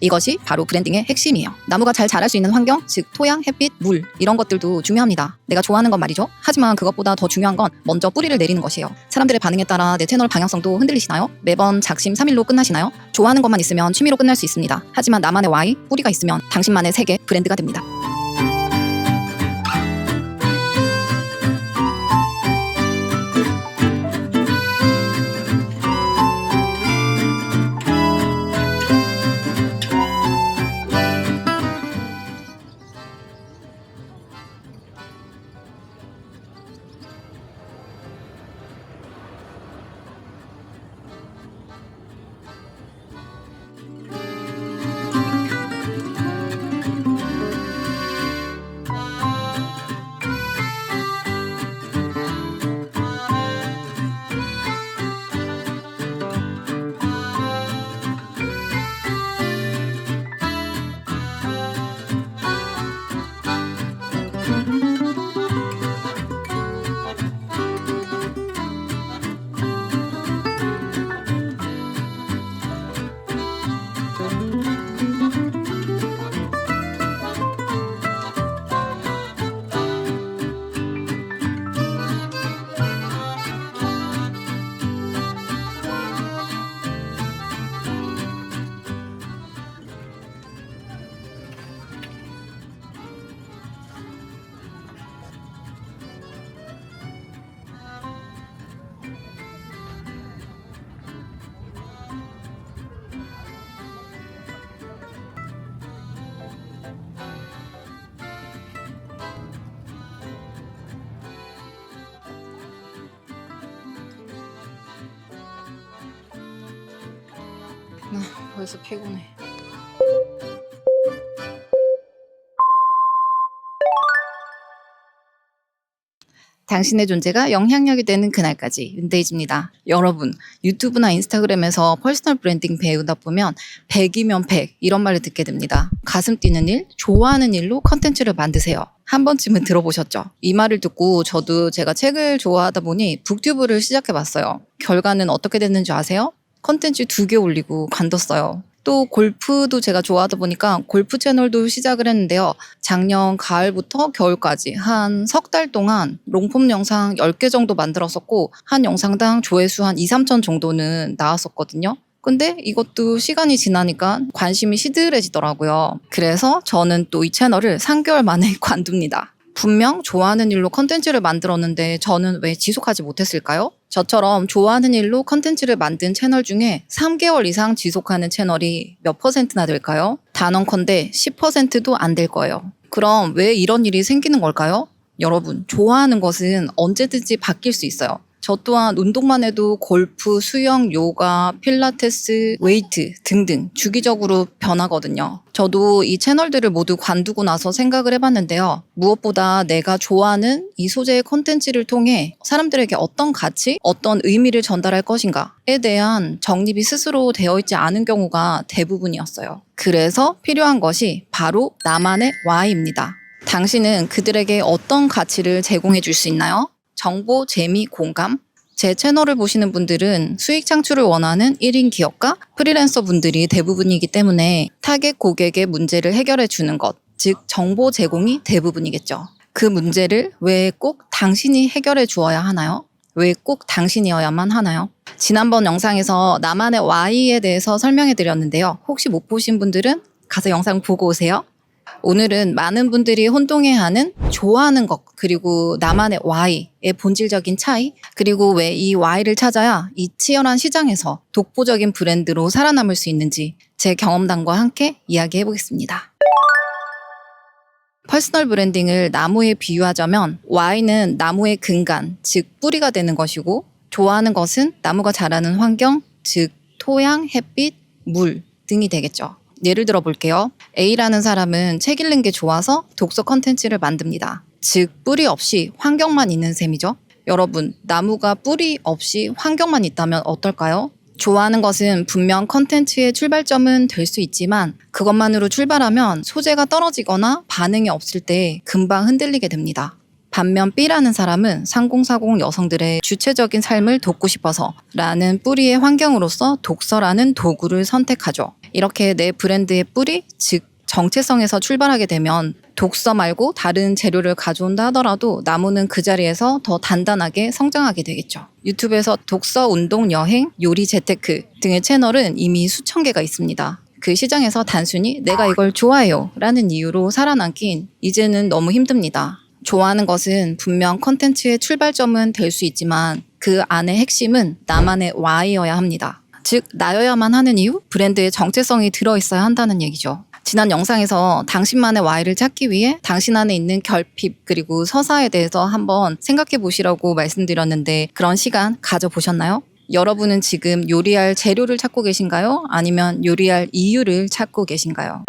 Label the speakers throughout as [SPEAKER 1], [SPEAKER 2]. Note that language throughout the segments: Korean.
[SPEAKER 1] 이것이 바로 브랜딩의 핵심이에요. 나무가 잘 자랄 수 있는 환경, 즉 토양, 햇빛, 물 이런 것들도 중요합니다. 내가 좋아하는 건 말이죠. 하지만 그것보다 더 중요한 건 먼저 뿌리를 내리는 것이에요. 사람들의 반응에 따라 내 채널 방향성도 흔들리시나요? 매번 작심 삼일로 끝나시나요? 좋아하는 것만 있으면 취미로 끝날 수 있습니다. 하지만 나만의 Y, 뿌리가 있으면 당신만의 세계, 브랜드가 됩니다. 벌써 피곤해. 당신의 존재가 영향력이 되는 그날까지 윤데이지입니다. 여러분, 유튜브나 인스타그램에서 퍼스널 브랜딩 배우다 보면 100이면 100 이런 말을 듣게 됩니다. 가슴 뛰는 일, 좋아하는 일로 컨텐츠를 만드세요. 한 번쯤은 들어보셨죠? 이 말을 듣고 저도 제가 책을 좋아하다 보니 북튜브를 시작해봤어요. 결과는 어떻게 됐는지 아세요? 컨텐츠 2개 올리고 관뒀어요. 또 골프도 제가 좋아하다 보니까 골프 채널도 시작을 했는데요. 작년 가을부터 겨울까지 한 석 달 동안 롱폼 영상 10개 정도 만들었었고 한 영상당 조회수 한 2, 3천 정도는 나왔었거든요. 근데 이것도 시간이 지나니까 관심이 시들해지더라고요. 그래서 저는 또 이 채널을 3개월 만에 관둡니다. 분명 좋아하는 일로 컨텐츠를 만들었는데 저는 왜 지속하지 못했을까요? 저처럼 좋아하는 일로 컨텐츠를 만든 채널 중에 3개월 이상 지속하는 채널이 몇 %나 될까요? 단언컨대 10%도 안 될 거예요. 그럼 왜 이런 일이 생기는 걸까요? 여러분, 좋아하는 것은 언제든지 바뀔 수 있어요. 저 또한 운동만 해도 골프, 수영, 요가, 필라테스, 웨이트 등등 주기적으로 변하거든요. 저도 이 채널들을 모두 관두고 나서 생각을 해봤는데요. 무엇보다 내가 좋아하는 이 소재의 콘텐츠를 통해 사람들에게 어떤 가치, 어떤 의미를 전달할 것인가에 대한 정립이 스스로 되어 있지 않은 경우가 대부분이었어요. 그래서 필요한 것이 바로 나만의 Y입니다. 당신은 그들에게 어떤 가치를 제공해 줄 수 있나요? 정보, 재미, 공감? 제 채널을 보시는 분들은 수익 창출을 원하는 1인 기업가, 프리랜서 분들이 대부분이기 때문에 타겟 고객의 문제를 해결해 주는 것, 즉 정보 제공이 대부분이겠죠. 그 문제를 왜 꼭 당신이 해결해 주어야 하나요? 왜 꼭 당신이어야만 하나요? 지난번 영상에서 나만의 Y에 대해서 설명해 드렸는데요. 혹시 못 보신 분들은 가서 영상 보고 오세요. 오늘은 많은 분들이 혼동해하는 좋아하는 것 그리고 나만의 Y의 본질적인 차이 그리고 왜 이 Y를 찾아야 이 치열한 시장에서 독보적인 브랜드로 살아남을 수 있는지 제 경험담과 함께 이야기해 보겠습니다. 퍼스널 브랜딩을 나무에 비유하자면 Y는 나무의 근간, 즉 뿌리가 되는 것이고 좋아하는 것은 나무가 자라는 환경, 즉 토양, 햇빛, 물 등이 되겠죠. 예를 들어 볼게요. A라는 사람은 책 읽는 게 좋아서 독서 컨텐츠를 만듭니다. 즉 뿌리 없이 환경만 있는 셈이죠. 여러분, 나무가 뿌리 없이 환경만 있다면 어떨까요? 좋아하는 것은 분명 컨텐츠의 출발점은 될 수 있지만 그것만으로 출발하면 소재가 떨어지거나 반응이 없을 때 금방 흔들리게 됩니다. 반면 B라는 사람은 상공사공 여성들의 주체적인 삶을 돕고 싶어서 라는 뿌리의 환경으로서 독서라는 도구를 선택하죠. 이렇게 내 브랜드의 뿌리, 즉 정체성에서 출발하게 되면 독서 말고 다른 재료를 가져온다 하더라도 나무는 그 자리에서 더 단단하게 성장하게 되겠죠. 유튜브에서 독서, 운동, 여행, 요리, 재테크 등의 채널은 이미 수천 개가 있습니다. 그 시장에서 단순히 내가 이걸 좋아해요 라는 이유로 살아남긴 이제는 너무 힘듭니다. 좋아하는 것은 분명 컨텐츠의 출발점은 될 수 있지만 그 안의 핵심은 나만의 Y여야 합니다. 즉 나여야만 하는 이유? 브랜드의 정체성이 들어있어야 한다는 얘기죠. 지난 영상에서 당신만의 Y를 찾기 위해 당신 안에 있는 결핍 그리고 서사에 대해서 한번 생각해 보시라고 말씀드렸는데 그런 시간 가져보셨나요? 여러분은 지금 요리할 재료를 찾고 계신가요? 아니면 요리할 이유를 찾고 계신가요?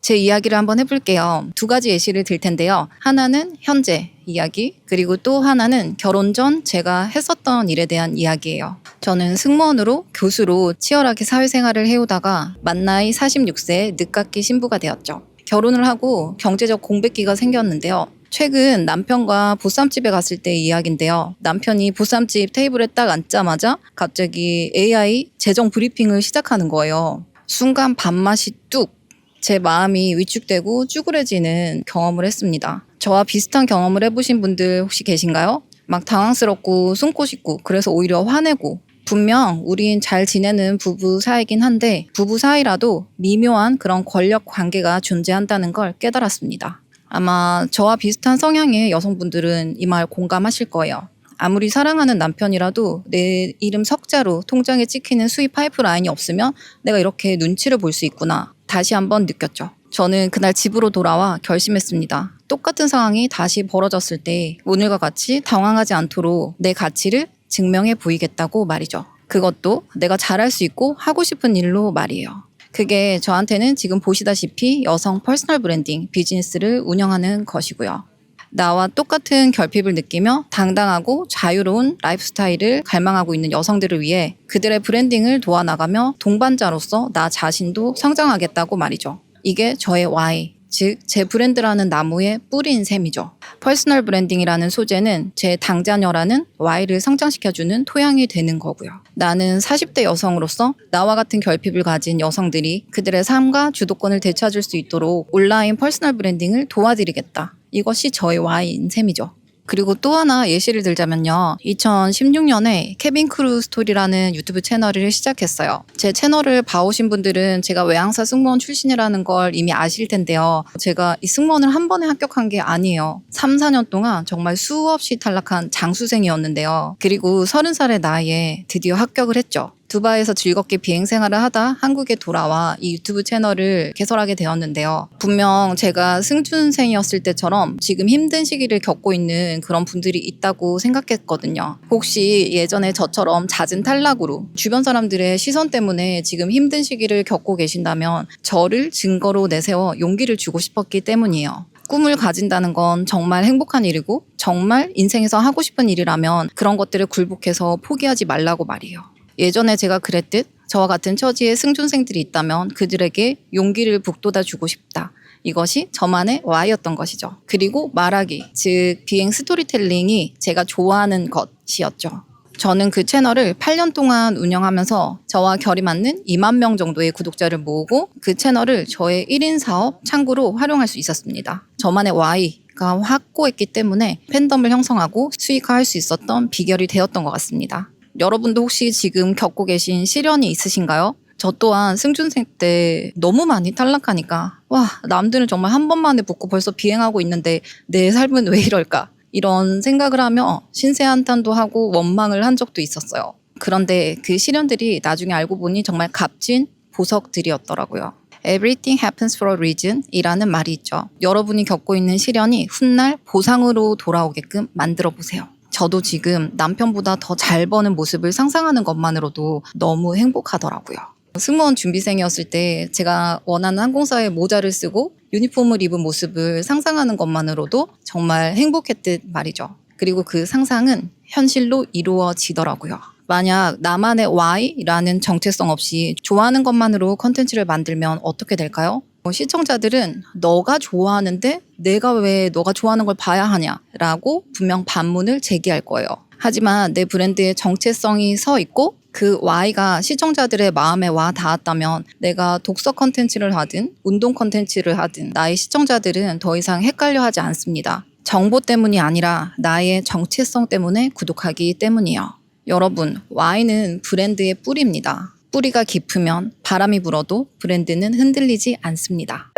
[SPEAKER 1] 제 이야기를 한번 해볼게요. 두 가지 예시를 들 텐데요. 하나는 현재 이야기, 그리고 또 하나는 결혼 전 제가 했었던 일에 대한 이야기예요. 저는 승무원으로 교수로 치열하게 사회생활을 해오다가 만 나이 46세에 늦깎이 신부가 되었죠. 결혼을 하고 경제적 공백기가 생겼는데요. 최근 남편과 보쌈집에 갔을 때의 이야기인데요. 남편이 보쌈집 테이블에 딱 앉자마자 갑자기 AI 재정 브리핑을 시작하는 거예요. 순간 밥맛이 뚝! 제 마음이 위축되고 쭈그레지는 경험을 했습니다. 저와 비슷한 경험을 해보신 분들 혹시 계신가요? 막 당황스럽고 숨고 싶고 그래서 오히려 화내고 분명 우린 잘 지내는 부부 사이긴 한데 부부 사이라도 미묘한 그런 권력 관계가 존재한다는 걸 깨달았습니다. 아마 저와 비슷한 성향의 여성분들은 이 말 공감하실 거예요. 아무리 사랑하는 남편이라도 내 이름 석자로 통장에 찍히는 수입 파이프라인이 없으면 내가 이렇게 눈치를 볼 수 있구나. 다시 한번 느꼈죠. 저는 그날 집으로 돌아와 결심했습니다. 똑같은 상황이 다시 벌어졌을 때 오늘과 같이 당황하지 않도록 내 가치를 증명해 보이겠다고 말이죠. 그것도 내가 잘할 수 있고 하고 싶은 일로 말이에요. 그게 저한테는 지금 보시다시피 여성 퍼스널 브랜딩 비즈니스를 운영하는 것이고요. 나와 똑같은 결핍을 느끼며 당당하고 자유로운 라이프 스타일을 갈망하고 있는 여성들을 위해 그들의 브랜딩을 도와나가며 동반자로서 나 자신도 성장하겠다고 말이죠. 이게 저의 Y, 즉 제 브랜드라는 나무의 뿌리인 셈이죠. 퍼스널 브랜딩이라는 소재는 제 당자녀라는 Y를 성장시켜주는 토양이 되는 거고요. 나는 40대 여성으로서 나와 같은 결핍을 가진 여성들이 그들의 삶과 주도권을 되찾을 수 있도록 온라인 퍼스널 브랜딩을 도와드리겠다. 이것이 저의 Y인 셈이죠. 그리고 또 하나 예시를 들자면요. 2016년에 케빈 크루 스토리라는 유튜브 채널을 시작했어요. 제 채널을 봐오신 분들은 제가 외항사 승무원 출신이라는 걸 이미 아실 텐데요. 제가 이 승무원을 한 번에 합격한 게 아니에요. 3, 4년 동안 정말 수없이 탈락한 장수생이었는데요. 그리고 30살의 나이에 드디어 합격을 했죠. 두바이에서 즐겁게 비행 생활을 하다 한국에 돌아와 이 유튜브 채널을 개설하게 되었는데요. 분명 제가 승준생이었을 때처럼 지금 힘든 시기를 겪고 있는 그런 분들이 있다고 생각했거든요. 혹시 예전에 저처럼 잦은 탈락으로 주변 사람들의 시선 때문에 지금 힘든 시기를 겪고 계신다면 저를 증거로 내세워 용기를 주고 싶었기 때문이에요. 꿈을 가진다는 건 정말 행복한 일이고 정말 인생에서 하고 싶은 일이라면 그런 것들을 굴복해서 포기하지 말라고 말이에요. 예전에 제가 그랬듯 저와 같은 처지의 승준생들이 있다면 그들에게 용기를 북돋아 주고 싶다. 이것이 저만의 Y였던 것이죠. 그리고 말하기, 즉 비행 스토리텔링이 제가 좋아하는 것이었죠. 저는 그 채널을 8년 동안 운영하면서 저와 결이 맞는 2만 명 정도의 구독자를 모으고 그 채널을 저의 1인 사업 창구로 활용할 수 있었습니다. 저만의 Y가 확고했기 때문에 팬덤을 형성하고 수익화할 수 있었던 비결이 되었던 것 같습니다. 여러분도 혹시 지금 겪고 계신 시련이 있으신가요? 저 또한 승준생 때 너무 많이 탈락하니까 와, 남들은 정말 한 번만에 붙고 벌써 비행하고 있는데 내 삶은 왜 이럴까? 이런 생각을 하며 신세한탄도 하고 원망을 한 적도 있었어요. 그런데 그 시련들이 나중에 알고 보니 정말 값진 보석들이었더라고요. Everything happens for a reason 이라는 말이 있죠. 여러분이 겪고 있는 시련이 훗날 보상으로 돌아오게끔 만들어 보세요. 저도 지금 남편보다 더 잘 버는 모습을 상상하는 것만으로도 너무 행복하더라고요. 승무원 준비생이었을 때 제가 원하는 항공사의 모자를 쓰고 유니폼을 입은 모습을 상상하는 것만으로도 정말 행복했듯 말이죠. 그리고 그 상상은 현실로 이루어지더라고요. 만약 나만의 Y라는 정체성 없이 좋아하는 것만으로 컨텐츠를 만들면 어떻게 될까요? 시청자들은 너가 좋아하는데 내가 왜 너가 좋아하는 걸 봐야 하냐라고 분명 반문을 제기할 거예요. 하지만 내 브랜드의 정체성이 서 있고 그 Y가 시청자들의 마음에 와 닿았다면 내가 독서 컨텐츠를 하든 운동 컨텐츠를 하든 나의 시청자들은 더 이상 헷갈려 하지 않습니다. 정보 때문이 아니라 나의 정체성 때문에 구독하기 때문이요. 여러분, Y는 브랜드의 뿌리입니다. 뿌리가 깊으면 바람이 불어도 브랜드는 흔들리지 않습니다.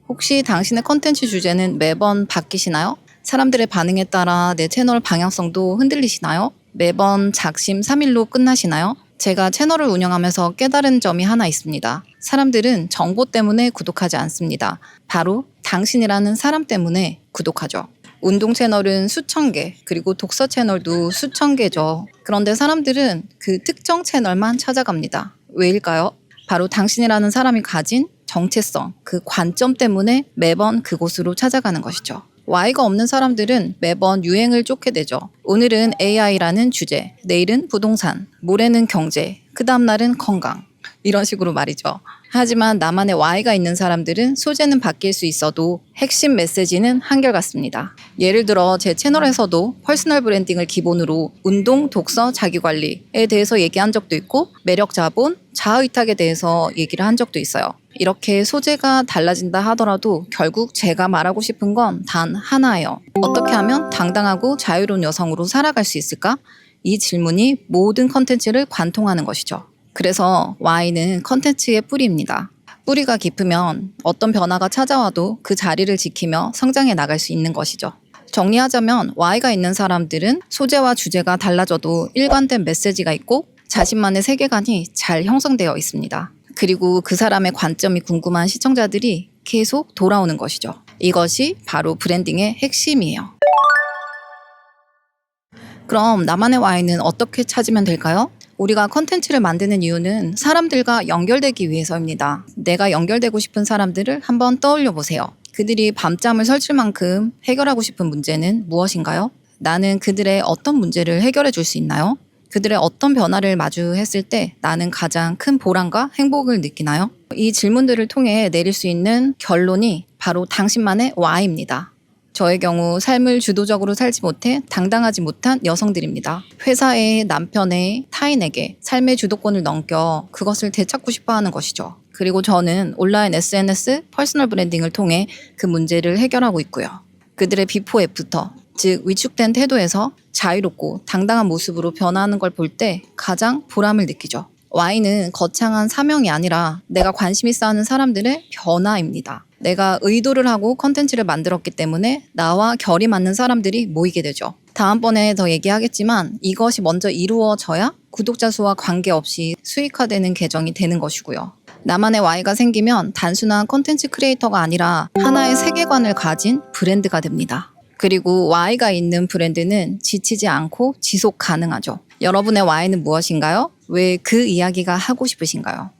[SPEAKER 1] 혹시 당신의 컨텐츠 주제는 매번 바뀌시나요? 사람들의 반응에 따라 내 채널 방향성도 흔들리시나요? 매번 작심삼일로 끝나시나요? 제가 채널을 운영하면서 깨달은 점이 하나 있습니다. 사람들은 정보 때문에 구독하지 않습니다. 바로 당신이라는 사람 때문에 구독하죠. 운동 채널은 수천 개, 그리고 독서 채널도 수천 개죠. 그런데 사람들은 그 특정 채널만 찾아갑니다. 왜일까요? 바로 당신이라는 사람이 가진 정체성, 그 관점 때문에 매번 그곳으로 찾아가는 것이죠. Y가 없는 사람들은 매번 유행을 쫓게 되죠. 오늘은 AI라는 주제, 내일은 부동산, 모레는 경제, 그 다음날은 건강. 이런 식으로 말이죠. 하지만 나만의 Y가 있는 사람들은 소재는 바뀔 수 있어도 핵심 메시지는 한결같습니다. 예를 들어 제 채널에서도 퍼스널 브랜딩을 기본으로 운동, 독서, 자기관리에 대해서 얘기한 적도 있고 매력 자본, 자아의탁에 대해서 얘기를 한 적도 있어요. 이렇게 소재가 달라진다 하더라도 결국 제가 말하고 싶은 건 단 하나예요. 어떻게 하면 당당하고 자유로운 여성으로 살아갈 수 있을까? 이 질문이 모든 컨텐츠를 관통하는 것이죠. 그래서 Y는 컨텐츠의 뿌리입니다. 뿌리가 깊으면 어떤 변화가 찾아와도 그 자리를 지키며 성장해 나갈 수 있는 것이죠. 정리하자면 Y가 있는 사람들은 소재와 주제가 달라져도 일관된 메시지가 있고 자신만의 세계관이 잘 형성되어 있습니다. 그리고 그 사람의 관점이 궁금한 시청자들이 계속 돌아오는 것이죠. 이것이 바로 브랜딩의 핵심이에요. 그럼 나만의 Y는 어떻게 찾으면 될까요? 우리가 컨텐츠를 만드는 이유는 사람들과 연결되기 위해서입니다. 내가 연결되고 싶은 사람들을 한번 떠올려 보세요. 그들이 밤잠을 설칠 만큼 해결하고 싶은 문제는 무엇인가요? 나는 그들의 어떤 문제를 해결해 줄 수 있나요? 그들의 어떤 변화를 마주했을 때 나는 가장 큰 보람과 행복을 느끼나요? 이 질문들을 통해 내릴 수 있는 결론이 바로 당신만의 Y입니다. 저의 경우 삶을 주도적으로 살지 못해 당당하지 못한 여성들입니다. 회사에, 남편에, 타인에게 삶의 주도권을 넘겨 그것을 되찾고 싶어하는 것이죠. 그리고 저는 온라인 SNS, 퍼스널 브랜딩을 통해 그 문제를 해결하고 있고요. 그들의 비포 애프터, 즉 위축된 태도에서 자유롭고 당당한 모습으로 변화하는 걸 볼 때 가장 보람을 느끼죠. Y는 거창한 사명이 아니라 내가 관심 있어 하는 사람들의 변화입니다. 내가 의도를 하고 컨텐츠를 만들었기 때문에 나와 결이 맞는 사람들이 모이게 되죠. 다음번에 더 얘기하겠지만 이것이 먼저 이루어져야 구독자 수와 관계없이 수익화되는 계정이 되는 것이고요. 나만의 Y가 생기면 단순한 컨텐츠 크리에이터가 아니라 하나의 세계관을 가진 브랜드가 됩니다. 그리고 Y가 있는 브랜드는 지치지 않고 지속 가능하죠. 여러분의 Y는 무엇인가요? 왜 그 이야기가 하고 싶으신가요?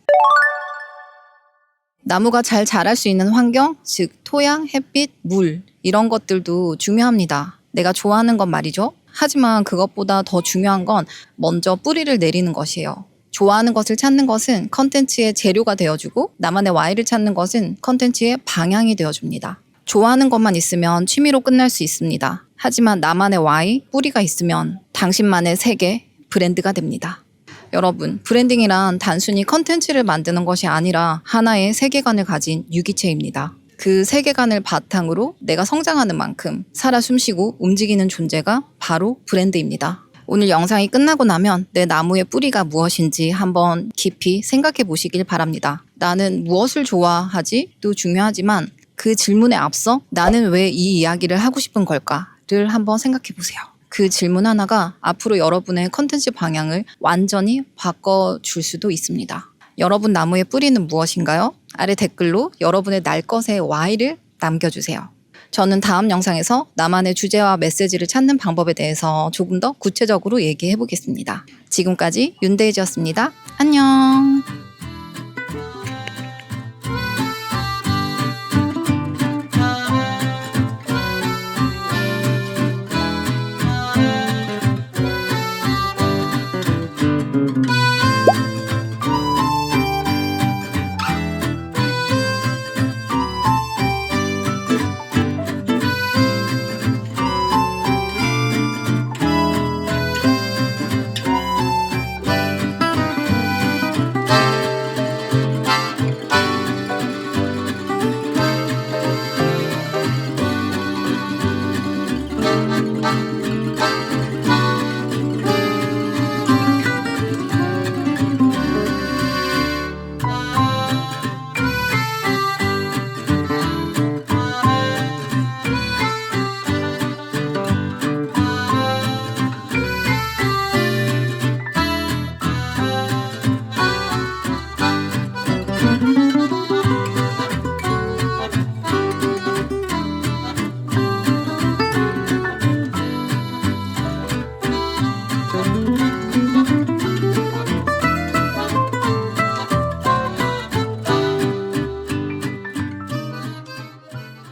[SPEAKER 1] 나무가 잘 자랄 수 있는 환경, 즉 토양, 햇빛, 물 이런 것들도 중요합니다. 내가 좋아하는 건 말이죠. 하지만 그것보다 더 중요한 건 먼저 뿌리를 내리는 것이에요. 좋아하는 것을 찾는 것은 컨텐츠의 재료가 되어주고 나만의 Y를 찾는 것은 컨텐츠의 방향이 되어줍니다. 좋아하는 것만 있으면 취미로 끝날 수 있습니다. 하지만 나만의 Y, 뿌리가 있으면 당신만의 세계, 브랜드가 됩니다. 여러분, 브랜딩이란 단순히 컨텐츠를 만드는 것이 아니라 하나의 세계관을 가진 유기체입니다. 그 세계관을 바탕으로 내가 성장하는 만큼 살아 숨쉬고 움직이는 존재가 바로 브랜드입니다. 오늘 영상이 끝나고 나면 내 나무의 뿌리가 무엇인지 한번 깊이 생각해 보시길 바랍니다. 나는 무엇을 좋아하지? 도 중요하지만 그 질문에 앞서 나는 왜 이 이야기를 하고 싶은 걸까를 한번 생각해 보세요. 그 질문 하나가 앞으로 여러분의 컨텐츠 방향을 완전히 바꿔줄 수도 있습니다. 여러분 나무의 뿌리는 무엇인가요? 아래 댓글로 여러분의 날 것의 Y를 남겨주세요. 저는 다음 영상에서 나만의 주제와 메시지를 찾는 방법에 대해서 조금 더 구체적으로 얘기해 보겠습니다. 지금까지 윤데이지였습니다. 안녕.